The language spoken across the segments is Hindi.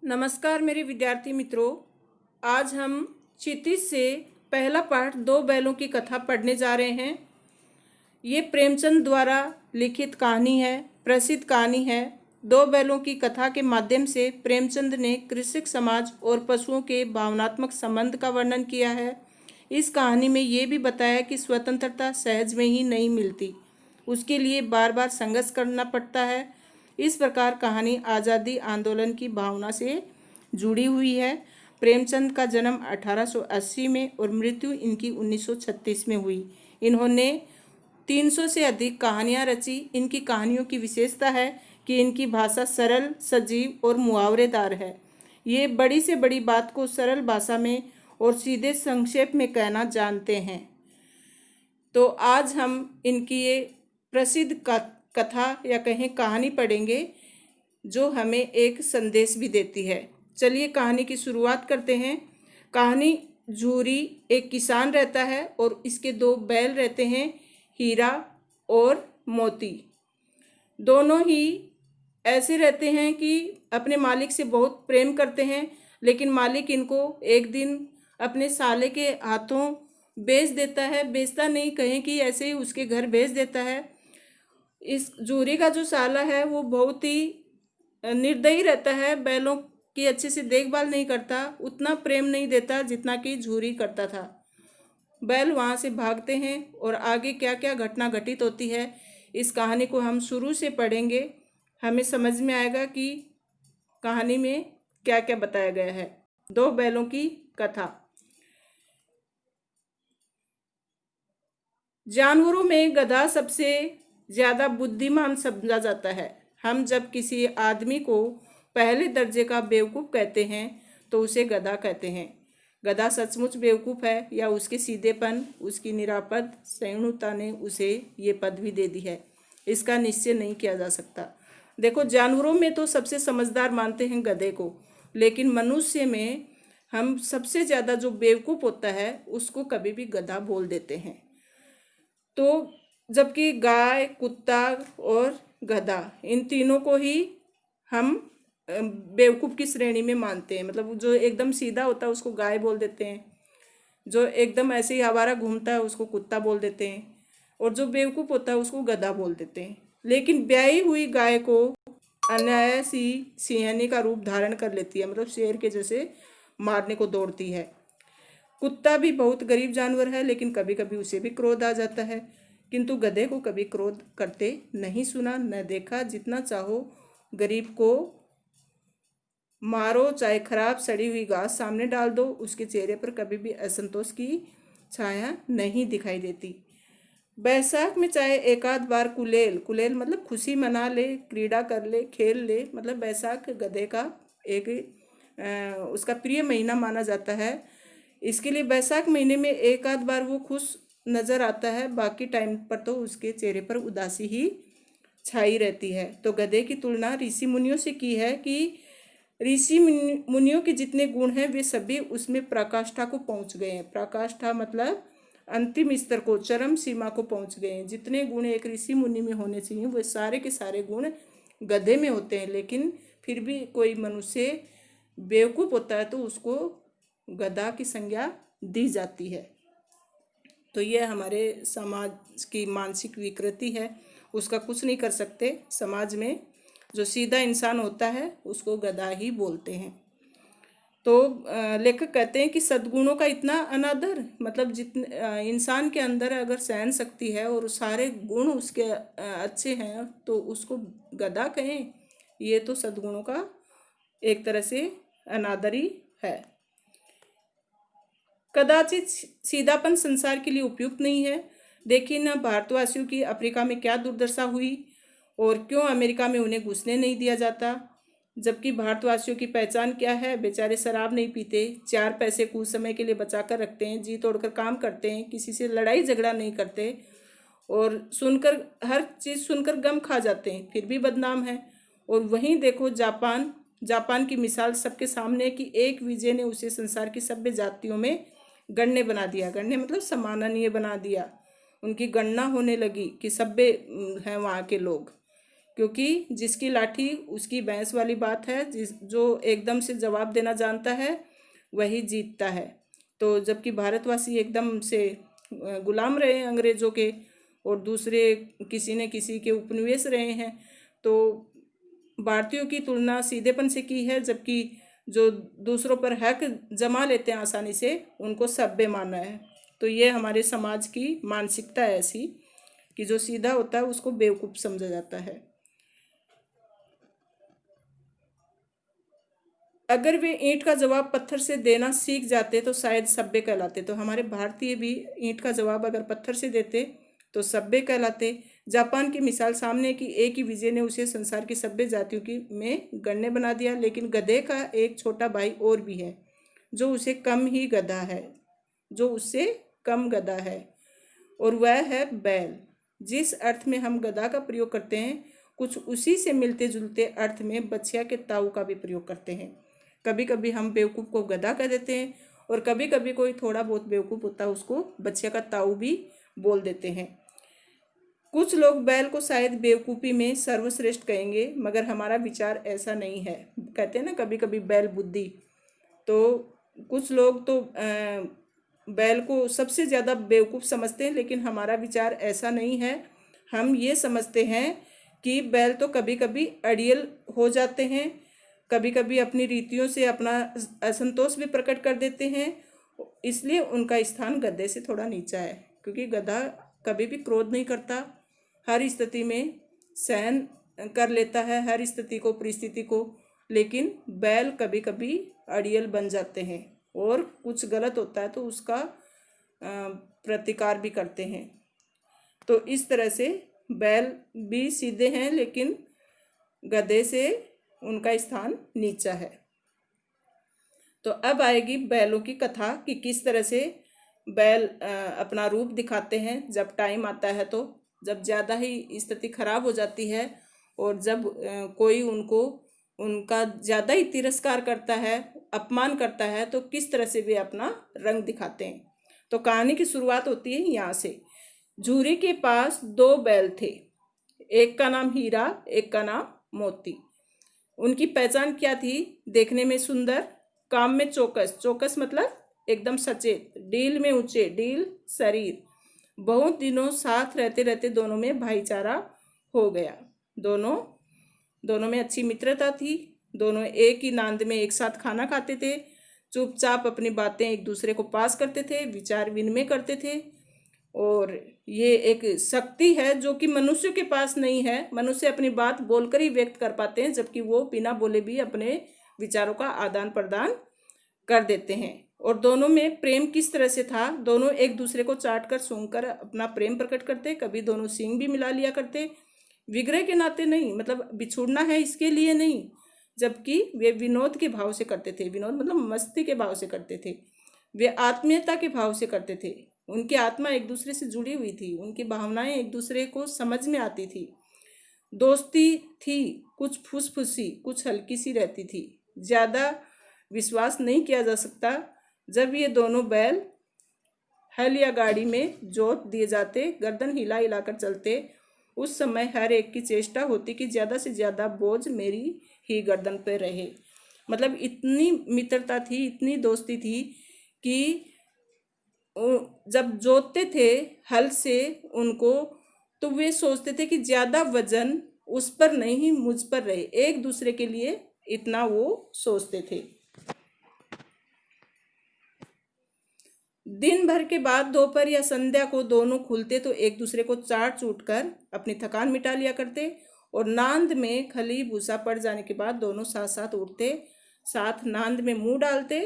नमस्कार मेरे विद्यार्थी मित्रों। आज हम क्षितिज से पहला पाठ दो बैलों की कथा पढ़ने जा रहे हैं। ये प्रेमचंद द्वारा लिखित कहानी है, प्रसिद्ध कहानी है। दो बैलों की कथा के माध्यम से प्रेमचंद ने कृषक समाज और पशुओं के भावनात्मक संबंध का वर्णन किया है। इस कहानी में ये भी बताया कि स्वतंत्रता सहज में ही नहीं मिलती, उसके लिए बार बार संघर्ष करना पड़ता है। इस प्रकार कहानी आज़ादी आंदोलन की भावना से जुड़ी हुई है। प्रेमचंद का जन्म 1880 में और मृत्यु इनकी 1936 में हुई। इन्होंने 300 से अधिक कहानियाँ रची। इनकी कहानियों की विशेषता है कि इनकी भाषा सरल, सजीव और मुहावरेदार है। ये बड़ी से बड़ी बात को सरल भाषा में और सीधे संक्षेप में कहना जानते हैं। तो आज हम इनकी ये प्रसिद्ध कथा या कहें कहानी पढ़ेंगे, जो हमें एक संदेश भी देती है। चलिए कहानी की शुरुआत करते हैं। कहानी झूरी एक किसान रहता है और इसके दो बैल रहते हैं, हीरा और मोती। दोनों ही ऐसे रहते हैं कि अपने मालिक से बहुत प्रेम करते हैं, लेकिन मालिक इनको एक दिन अपने साले के हाथों बेच देता है। बेचता नहीं, कहें कि ऐसे ही उसके घर भेज देता है। इस झूरी का जो साला है वो बहुत ही निर्दयी रहता है, बैलों की अच्छे से देखभाल नहीं करता, उतना प्रेम नहीं देता जितना कि झूरी करता था। बैल वहाँ से भागते हैं और आगे क्या क्या घटना घटित होती है, इस कहानी को हम शुरू से पढ़ेंगे। हमें समझ में आएगा कि कहानी में क्या क्या बताया गया है। दो बैलों की कथा। जानवरों में गधा सबसे ज़्यादा बुद्धिमान समझा जाता है। हम जब किसी आदमी को पहले दर्जे का बेवकूफ़ कहते हैं तो उसे गधा कहते हैं। गधा सचमुच बेवकूफ़ है या उसके सीधेपन, उसकी निरापद सहिष्णुता ने उसे ये पदवी दे दी है, इसका निश्चय नहीं किया जा सकता। देखो, जानवरों में तो सबसे समझदार मानते हैं गधे को, लेकिन मनुष्य में हम सबसे ज़्यादा जो बेवकूफ़ होता है उसको कभी भी गधा बोल देते हैं। तो जबकि गाय, कुत्ता और गधा, इन तीनों को ही हम बेवकूफ़ की श्रेणी में मानते हैं। मतलब जो एकदम सीधा होता है उसको गाय बोल देते हैं, जो एकदम ऐसे ही आवारा घूमता है उसको कुत्ता बोल देते हैं, और जो बेवकूफ़ होता है उसको गधा बोल देते हैं। लेकिन ब्याही हुई गाय को अनायास ही सिंहनी का रूप धारण कर लेती है, मतलब शेर के जैसे मारने को दौड़ती है। कुत्ता भी बहुत गरीब जानवर है, लेकिन कभी कभी उसे भी क्रोध आ जाता है, किंतु गधे को कभी क्रोध करते नहीं सुना न देखा। जितना चाहो गरीब को मारो, चाहे खराब सड़ी हुई घास सामने डाल दो, उसके चेहरे पर कभी भी असंतोष की छाया नहीं दिखाई देती। बैसाख में चाहे एक आध बार कुलेल, कुलेल मतलब खुशी मना ले, क्रीड़ा कर ले, खेल ले, मतलब बैसाख गधे का एक उसका प्रिय महीना माना जाता है। इसके लिए बैसाख महीने में एक आध बार वो खुश नज़र आता है, बाकी टाइम पर तो उसके चेहरे पर उदासी ही छाई रहती है। तो गधे की तुलना ऋषि मुनियों से की है कि ऋषि मुनियों के जितने गुण हैं वे सभी उसमें पराकाष्ठा को पहुंच गए हैं। पराकाष्ठा मतलब अंतिम स्तर को, चरम सीमा को पहुंच गए हैं। जितने गुण एक ऋषि मुनि में होने चाहिए वो सारे के सारे गुण गधे में होते हैं। लेकिन फिर भी कोई मनुष्य बेवकूफ़ होता है तो उसको गधा की संज्ञा दी जाती है। तो ये हमारे समाज की मानसिक विकृति है, उसका कुछ नहीं कर सकते। समाज में जो सीधा इंसान होता है उसको गधा ही बोलते हैं। तो लेखक कहते हैं कि सद्गुणों का इतना अनादर, मतलब जितने इंसान के अंदर अगर सहन शक्ति है और सारे गुण उसके अच्छे हैं तो उसको गधा कहें, ये तो सद्गुणों का एक तरह से अनादर ही है। कदाचित सीधापन संसार के लिए उपयुक्त नहीं है। देखिए ना, भारतवासियों की अफ्रीका में क्या दुर्दशा हुई और क्यों अमेरिका में उन्हें घुसने नहीं दिया जाता। जबकि भारतवासियों की पहचान क्या है? बेचारे शराब नहीं पीते, 4 पैसे कुछ समय के लिए बचा कर रखते हैं, जी तोड़कर काम करते हैं, किसी से लड़ाई झगड़ा नहीं करते, और सुनकर हर चीज़ सुनकर गम खा जाते हैं, फिर भी बदनाम है। और वहीं देखो जापान की मिसाल सबके सामने कि एक विजय ने उसे संसार की सभ्य जातियों में गण्य बना दिया। गण्य मतलब सम्माननीय बना दिया, उनकी गणना होने लगी कि सभ्य हैं वहाँ के लोग। क्योंकि जिसकी लाठी उसकी भैंस वाली बात है। जो एकदम से जवाब देना जानता है वही जीतता है। तो जबकि भारतवासी एकदम से गुलाम रहे हैं अंग्रेज़ों के, और दूसरे किसी न किसी के उपनिवेश रहे हैं, तो भारतीयों की तुलना सीधेपन से की है, जबकि जो दूसरों पर हक जमा लेते हैं आसानी से उनको सभ्य माना है। तो ये हमारे समाज की मानसिकता है ऐसी कि जो सीधा होता है उसको बेवकूफ़ समझा जाता है। अगर वे ईंट का जवाब पत्थर से देना सीख जाते तो शायद सभ्य कहलाते। तो हमारे भारतीय भी ईंट का जवाब अगर पत्थर से देते तो सभ्य कहलाते। जापान की मिसाल सामने की एक ही विजय ने उसे संसार की सभ्य जातियों की में गण्य बना दिया। लेकिन गधे का एक छोटा भाई और भी है जो उससे कम ही गधा है, जो उससे कम गधा है, और वह है बैल। जिस अर्थ में हम गधा का प्रयोग करते हैं कुछ उसी से मिलते जुलते अर्थ में बछिया के ताऊ का भी प्रयोग करते हैं। कभी कभी हम बेवकूफ़ को गधा कह देते हैं, और कभी कभी कोई थोड़ा बहुत बेवकूफ़ होता है उसको बछिया का ताऊ भी बोल देते हैं। कुछ लोग बैल को शायद बेवकूफ़ी में सर्वश्रेष्ठ कहेंगे, मगर हमारा विचार ऐसा नहीं है। कहते हैं ना कभी कभी बैल बुद्धि, तो कुछ लोग तो बैल को सबसे ज़्यादा बेवकूफ़ समझते हैं, लेकिन हमारा विचार ऐसा नहीं है। हम ये समझते हैं कि बैल तो कभी कभी अड़ियल हो जाते हैं, कभी कभी अपनी रीतियों से अपना असंतोष भी प्रकट कर देते हैं, इसलिए उनका स्थान गधे से थोड़ा नीचा है। क्योंकि गधा कभी भी क्रोध नहीं करता, हर स्थिति में सहन कर लेता है, हर स्थिति को परिस्थिति को। लेकिन बैल कभी कभी अड़ियल बन जाते हैं, और कुछ गलत होता है तो उसका प्रतिकार भी करते हैं। तो इस तरह से बैल भी सीधे हैं, लेकिन गधे से उनका स्थान नीचा है। तो अब आएगी बैलों की कथा कि किस तरह से बैल अपना रूप दिखाते हैं जब टाइम आता है। तो जब ज़्यादा ही स्थिति खराब हो जाती है और जब कोई उनका ज़्यादा ही तिरस्कार करता है, अपमान करता है, तो किस तरह से वे अपना रंग दिखाते हैं। तो कहानी की शुरुआत होती है यहाँ से। झूरी के पास 2 बैल थे, एक का नाम हीरा, एक का नाम मोती। उनकी पहचान क्या थी? देखने में सुंदर, काम में चौकस, चौकस मतलब एकदम सचेत, डील में ऊंचे, डील शरीर। बहुत दिनों साथ रहते रहते दोनों में भाईचारा हो गया। दोनों में अच्छी मित्रता थी। दोनों एक ही नांद में एक साथ खाना खाते थे, चुपचाप अपनी बातें एक दूसरे को पास करते थे, विचार विनिमय करते थे। और ये एक शक्ति है जो कि मनुष्य के पास नहीं है। मनुष्य अपनी बात बोलकर ही व्यक्त कर पाते हैं, जबकि वो बिना बोले भी अपने विचारों का आदान प्रदान कर देते हैं। और दोनों में प्रेम किस तरह से था? दोनों एक दूसरे को चाट कर सूंघ कर अपना प्रेम प्रकट करते, कभी दोनों सींग भी मिला लिया करते, विग्रह के नाते नहीं, मतलब बिछुड़ना है इसके लिए नहीं, जबकि वे विनोद के भाव से करते थे। विनोद मतलब मस्ती के भाव से करते थे। वे आत्मीयता के भाव से करते थे। उनकी आत्मा एक दूसरे से जुड़ी हुई थी, उनकी भावनाएं एक दूसरे को समझ में आती थी। दोस्ती थी, कुछ फुसफुसी, कुछ हल्की सी रहती थी। ज़्यादा विश्वास नहीं किया जा सकता। जब ये दोनों बैल हल या गाड़ी में जोत दिए जाते, गर्दन हिला हिलाकर चलते, उस समय हर एक की चेष्टा होती कि ज़्यादा से ज़्यादा बोझ मेरी ही गर्दन पर रहे। मतलब इतनी मित्रता थी, इतनी दोस्ती थी कि जब जोतते थे हल से उनको, तो वे सोचते थे कि ज़्यादा वजन उस पर नहीं मुझ पर रहे। एक दूसरे के लिए इतना वो सोचते थे। दिन भर के बाद दोपहर या संध्या को दोनों खुलते तो एक दूसरे को चाट चूट कर अपनी थकान मिटा लिया करते, और नांद में खली भूसा पड़ जाने के बाद दोनों साथ साथ उठते, साथ नांद में मुंह डालते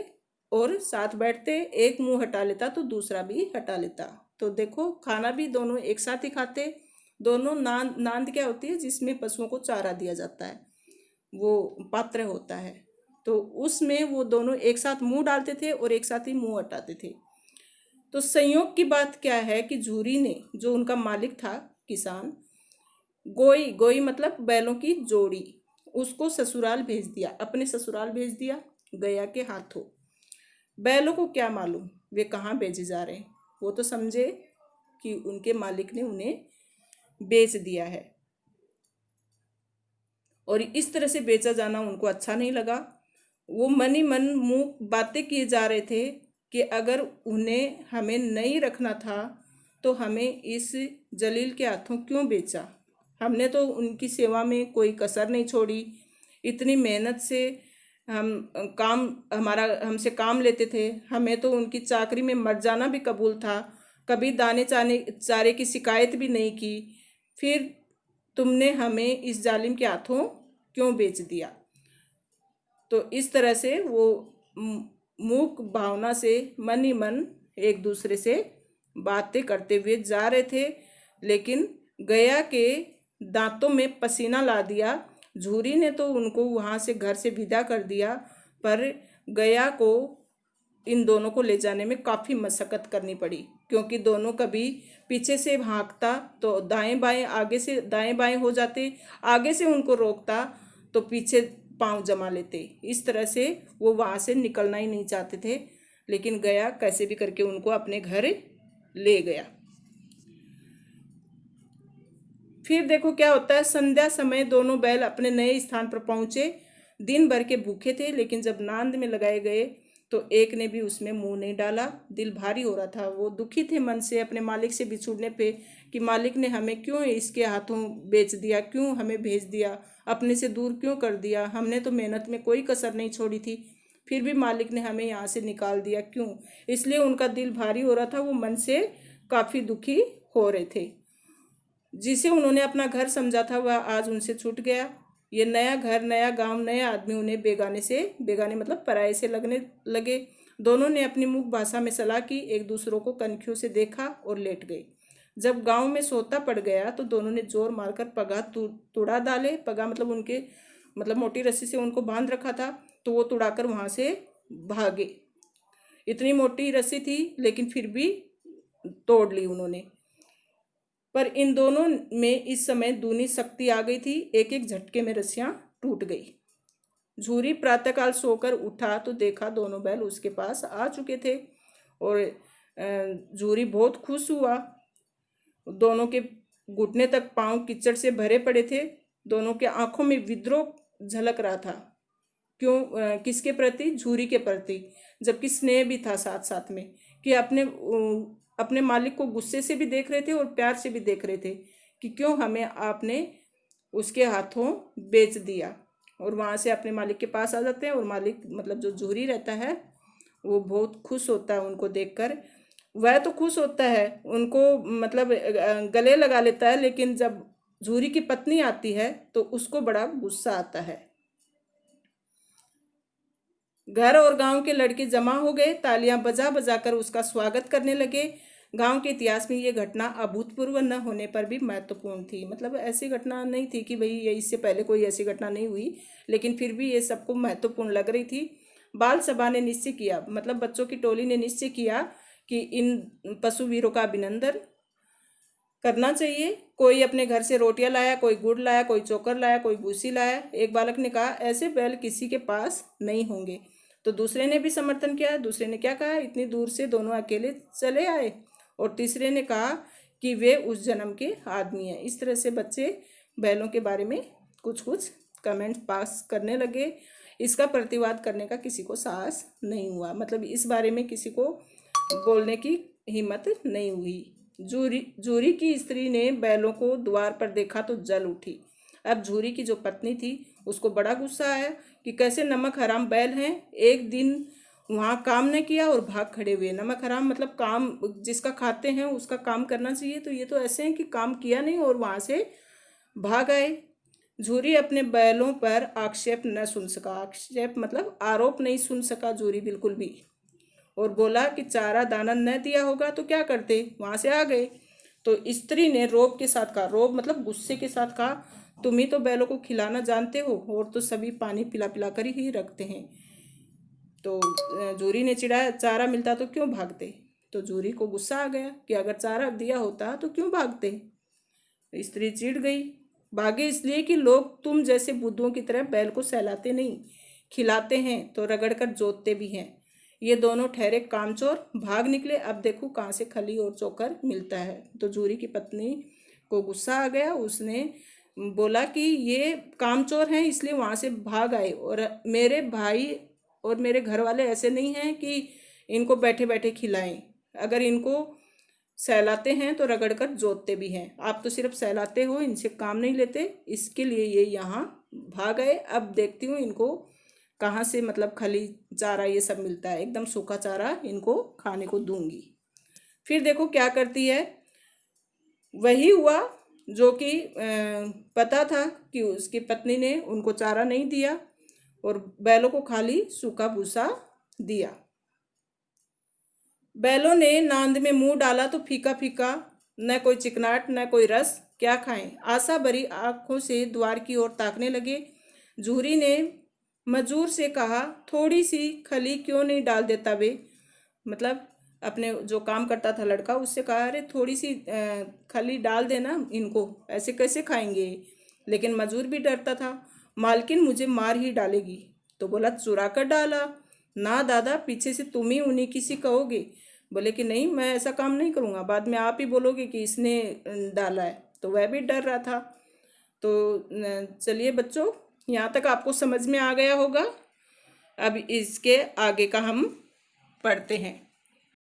और साथ बैठते। एक मुंह हटा लेता तो दूसरा भी हटा लेता। तो देखो, खाना भी दोनों एक साथ ही खाते। दोनों नांद क्या होती है? जिसमें पशुओं को चारा दिया जाता है, वो पात्र होता है। तो उसमें वो दोनों एक साथ मुंह डालते थे और एक साथ ही मुंह हटाते थे। तो संयोग की बात क्या है कि झूरी ने, जो उनका मालिक था किसान, गोई मतलब बैलों की जोड़ी, उसको ससुराल भेज दिया, अपने ससुराल भेज दिया गया के हाथों। बैलों को क्या मालूम वे कहाँ भेजे जा रहे हैं, वो तो समझे कि उनके मालिक ने उन्हें बेच दिया है। और इस तरह से बेचा जाना उनको अच्छा नहीं लगा। वो मन ही मन मुँह बातें किए जा रहे थे कि अगर उन्हें हमें नहीं रखना था तो हमें इस जलील के हाथों क्यों बेचा। हमने तो उनकी सेवा में कोई कसर नहीं छोड़ी, इतनी मेहनत से हम काम हमारा हमसे काम लेते थे, हमें तो उनकी चाकरी में मर जाना भी कबूल था, कभी दाने चारे की शिकायत भी नहीं की, फिर तुमने हमें इस जालिम के हाथों क्यों बेच दिया। तो इस तरह से वो मूक भावना से मन ही मन एक दूसरे से बातें करते हुए जा रहे थे, लेकिन गया के दांतों में पसीना ला दिया। झूरी ने तो उनको वहाँ से घर से विदा कर दिया, पर गया को इन दोनों को ले जाने में काफ़ी मशक्क़त करनी पड़ी, क्योंकि दोनों कभी पीछे से भागता तो दाएं बाएं, आगे से दाएं बाएं हो जाते, आगे से उनको रोकता तो पीछे पांव जमा लेते। इस तरह से वो वहाँ से निकलना ही नहीं चाहते थे, लेकिन गया कैसे भी करके उनको अपने घर ले गया। फिर देखो क्या होता है, संध्या समय दोनों बैल अपने नए स्थान पर पहुंचे। दिन भर के भूखे थे, लेकिन जब नांद में लगाए गए तो एक ने भी उसमें मुंह नहीं डाला। दिल भारी हो रहा था, वो दुखी थे मन से अपने मालिक से बिछुड़ने पे कि मालिक ने हमें क्यों इसके हाथों बेच दिया, क्यों हमें भेज दिया, अपने से दूर क्यों कर दिया। हमने तो मेहनत में कोई कसर नहीं छोड़ी थी, फिर भी मालिक ने हमें यहाँ से निकाल दिया क्यों। इसलिए उनका दिल भारी हो रहा था, वो मन से काफ़ी दुखी हो रहे थे। जिसे उन्होंने अपना घर समझा था वह आज उनसे छूट गया। ये नया घर, नया गांव, नया आदमी उन्हें बेगाने मतलब पराये से लगने लगे। दोनों ने अपनी मुख भाषा में सलाह की, एक दूसरों को कनखियों से देखा और लेट गए। जब गांव में सोता पड़ गया तो दोनों ने जोर मारकर पगा तुड़ा डाले। पगा मतलब उनके मोटी रस्सी से उनको बांध रखा था, तो वो तुड़ाकर वहाँ से भागे। इतनी मोटी रस्सी थी लेकिन फिर भी तोड़ ली उन्होंने। पर इन दोनों में इस समय दूनी शक्ति आ गई थी, एक एक झटके में रस्सियां टूट गई। झूरी प्रातःकाल सोकर उठा तो देखा दोनों बैल उसके पास आ चुके थे और झूरी बहुत खुश हुआ। दोनों के घुटने तक पांव कीचड़ से भरे पड़े थे। दोनों के आंखों में विद्रोह झलक रहा था। क्यों? किसके प्रति? झूरी के प्रति, जबकि स्नेह भी था साथ साथ में, कि अपने मालिक को गुस्से से भी देख रहे थे और प्यार से भी देख रहे थे कि क्यों हमें आपने उसके हाथों बेच दिया। और वहाँ से अपने मालिक के पास आ जाते हैं और मालिक जो झूरी रहता है वो बहुत खुश होता है उनको देखकर। वह तो खुश होता है, उनको गले लगा लेता है, लेकिन जब झूरी की पत्नी आती है तो उसको बड़ा गुस्सा आता है। घर और गांव के लड़के जमा हो गए, तालियां बजा बजा कर उसका स्वागत करने लगे। गांव के इतिहास में ये घटना अभूतपूर्व न होने पर भी महत्वपूर्ण थी। ऐसी घटना नहीं थी कि भाई ये इससे पहले कोई ऐसी घटना नहीं हुई, लेकिन फिर भी ये सबको महत्वपूर्ण लग रही थी। बाल सभा ने निश्चय किया, बच्चों की टोली ने निश्चय किया कि इन पशु वीरों का अभिनंदन करना चाहिए। कोई अपने घर से रोटियां लाया, कोई गुड़ लाया, कोई चोकर लाया, कोई भूसी लाया। एक बालक ने कहा, ऐसे बैल किसी के पास नहीं होंगे। तो दूसरे ने भी समर्थन किया। दूसरे ने क्या कहा, इतनी दूर से दोनों अकेले चले आए। और तीसरे ने कहा कि वे उस जन्म के आदमी हैं। इस तरह से बच्चे बैलों के बारे में कुछ कुछ कमेंट्स पास करने लगे। इसका प्रतिवाद करने का किसी को साहस नहीं हुआ, इस बारे में किसी को बोलने की हिम्मत नहीं हुई। झूरी की स्त्री ने बैलों को द्वार पर देखा तो जल उठी। अब झूरी की जो पत्नी थी उसको बड़ा गुस्सा आया कि कैसे नमक हराम बैल हैं, एक दिन वहाँ काम न किया और भाग खड़े हुए। नमक हराम काम जिसका खाते हैं उसका काम करना चाहिए, तो ये तो ऐसे हैं कि काम किया नहीं और वहाँ से भाग आए। झूरी अपने बैलों पर आक्षेप न सुन सका। आक्षेप आरोप नहीं सुन सका झूरी बिल्कुल भी, और बोला कि चारा दाना न दिया होगा तो क्या करते, वहाँ से आ गए। तो स्त्री ने रोब के साथ कहा, रोब गुस्से के साथ कहा, तुम ही तो बैलों को खिलाना जानते हो, और तो सभी पानी पिला पिला कर ही रखते हैं। तो झूरी ने चिढ़ाया, चारा मिलता तो क्यों भागते। तो झूरी को गुस्सा आ गया कि अगर चारा दिया होता तो क्यों भागते। स्त्री चिढ़ गई, भागे इसलिए कि लोग तुम जैसे बुद्धुओं की तरह बैल को सहलाते नहीं, खिलाते हैं तो रगड़ कर जोतते भी हैं। ये दोनों ठहरे कामचोर, भाग निकले। अब देखो कहाँ से खली और चोकर मिलता है। तो झूरी की पत्नी को गुस्सा आ गया, उसने बोला कि ये कामचोर हैं इसलिए वहाँ से भाग आए। और मेरे भाई और मेरे घर वाले ऐसे नहीं हैं कि इनको बैठे बैठे खिलाएं। अगर इनको सहलाते हैं तो रगड़ कर जोतते भी हैं। आप तो सिर्फ सहलाते हो, इनसे काम नहीं लेते, इसके लिए ये यहाँ भाग गए। अब देखती हूँ इनको कहाँ से मतलब खली चारा ये सब मिलता है, एकदम सूखा चारा इनको खाने को दूंगी। फिर देखो क्या करती है। वही हुआ जो कि पता था कि उसकी पत्नी ने उनको चारा नहीं दिया और बैलों को खाली सूखा भूसा दिया। बैलों ने नांद में मुंह डाला तो फीका फीका, न कोई चिकनाट न कोई रस, क्या खाएं। आशा भरी आंखों से द्वार की ओर ताकने लगे। जूहरी ने मजूर से कहा, थोड़ी सी खली क्यों नहीं डाल देता वे। मतलब अपने जो काम करता था लड़का, उससे कहा, अरे थोड़ी सी खली डाल देना, इनको ऐसे कैसे खाएंगे। लेकिन मजूर भी डरता था, मालकिन मुझे मार ही डालेगी। तो बोला, चुरा कर डाला ना दादा, पीछे से तुम ही उन्हीं किसी कहोगे। बोले कि नहीं, मैं ऐसा काम नहीं करूँगा, बाद में आप ही बोलोगे कि इसने डाला है। तो वह भी डर रहा था। तो चलिए बच्चों, यहाँ तक आपको समझ में आ गया होगा। अब इसके आगे का हम पढ़ते हैं।